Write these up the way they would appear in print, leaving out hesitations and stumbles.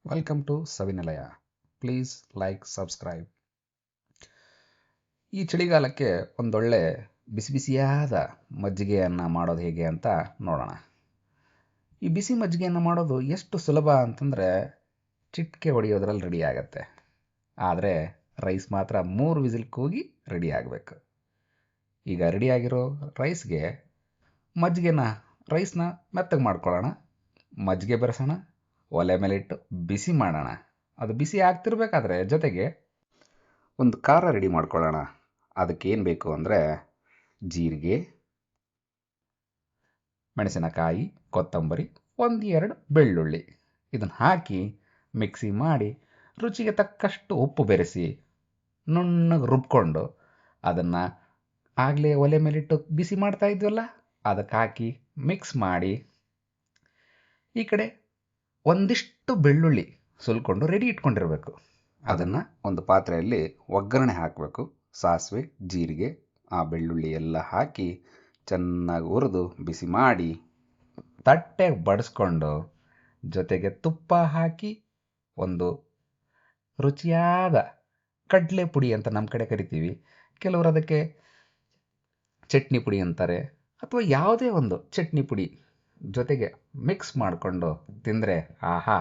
Welcome to Savinilaya. Please like, subscribe. ಈ ಚಳಿಗಾಲಕ್ಕೆ ಒಂದೊಳ್ಳೆ ಬಿಸಿ ಬಿಸಿಯಾದ ಮಜ್ಜಿಗೆಯನ್ನು ಮಾಡೋದು ಹೇಗೆ ಅಂತ ನೋಡೋಣ. ಈ ಬಿಸಿ ಮಜ್ಜಿಗೆಯನ್ನು ಮಾಡೋದು ಎಷ್ಟು ಸುಲಭ ಅಂತಂದರೆ ಚಿಟಿಕೆ ಹೊಡೆಯೋದ್ರಲ್ಲಿ ರೆಡಿ ಆಗತ್ತೆ. ಆದರೆ ರೈಸ್ ಮಾತ್ರ 3 ವಿಸಿಲ್ ಕೂಗಿ ರೆಡಿ ಆಗಬೇಕು. ಈಗ ರೆಡಿಯಾಗಿರೋ ರೈಸ್ಗೆ ರೈಸ್ನ ಮೆತ್ತಗೆ ಮಾಡ್ಕೊಳ್ಳೋಣ. ಮಜ್ಜಿಗೆ ಬೆರೆಸೋಣ, ಒಲೆ ಮೇಲಿಟ್ಟು ಬಿಸಿ ಮಾಡೋಣ. ಅದು ಬಿಸಿ ಆಗ್ತಿರ್ಬೇಕಾದ್ರೆ ಜೊತೆಗೆ ಒಂದು ಖಾರ ರೆಡಿ ಮಾಡ್ಕೊಳ್ಳೋಣ. ಅದಕ್ಕೇನು ಬೇಕು ಅಂದರೆ ಜೀರಿಗೆ, ಮೆಣಸಿನಕಾಯಿ, ಕೊತ್ತಂಬರಿ, 1-2 ಬೆಳ್ಳುಳ್ಳಿ ಇದನ್ನು ಹಾಕಿ ಮಿಕ್ಸಿ ಮಾಡಿ ರುಚಿಗೆ ತಕ್ಕಷ್ಟು ಉಪ್ಪು ಬೆರೆಸಿ ನುಣ್ಣಗೆ ರುಬ್ಕೊಂಡು ಅದನ್ನು ಆಗಲೇ ಒಲೆ ಮೇಲಿಟ್ಟು ಬಿಸಿ ಮಾಡ್ತಾ ಇದ್ವಲ್ಲ ಅದಕ್ಕೆ ಹಾಕಿ ಮಿಕ್ಸ್ ಮಾಡಿ ಈ ಕಡೆ ಒಂದಿಷ್ಟು ಬೆಳ್ಳುಳ್ಳಿ ಸುಲ್ಕೊಂಡು ರೆಡಿ ಇಟ್ಕೊಂಡಿರಬೇಕು. ಅದನ್ನು ಒಂದು ಪಾತ್ರೆಯಲ್ಲಿ ಒಗ್ಗರಣೆ ಹಾಕಬೇಕು. ಸಾಸಿವೆ, ಜೀರಿಗೆ, ಆ ಬೆಳ್ಳುಳ್ಳಿ ಎಲ್ಲ ಹಾಕಿ ಚೆನ್ನಾಗಿ ಹುರಿದು ಬಿಸಿ ಮಾಡಿ ತಟ್ಟೆಗೆ ಬಡಿಸ್ಕೊಂಡು ಜೊತೆಗೆ ತುಪ್ಪ ಹಾಕಿ ಒಂದು ರುಚಿಯಾದ ಕಡಲೆ ಪುಡಿ ಅಂತ ನಮ್ಮ ಕಡೆ ಕರಿತೀವಿ, ಕೆಲವರು ಅದಕ್ಕೆ ಚಟ್ನಿ ಪುಡಿ ಅಂತಾರೆ, ಅಥವಾ ಯಾವುದೇ ಒಂದು ಚಟ್ನಿ ಪುಡಿ ಜೊತೆಗೆ ಮಿಕ್ಸ್ ಮಾಡಿಕೊಂಡು ತಿಂದರೆ ಆಹಾ,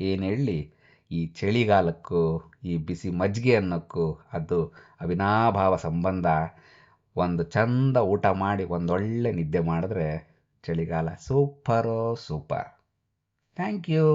ಏನು ಹೇಳಲಿ, ಈ ಚಳಿಗಾಲಕ್ಕೂ ಈ ಬಿಸಿ ಮಜ್ಜಿಗೆ ಅನ್ನೋಕ್ಕೂ ಅದು ಅವಿನಾಭಾವ ಸಂಬಂಧ. ಒಂದು ಚಂದ ಊಟ ಮಾಡಿ ಒಂದೊಳ್ಳೆ ನಿದ್ದೆ ಮಾಡಿದ್ರೆ ಚಳಿಗಾಲ ಸೂಪರ್. Thank you.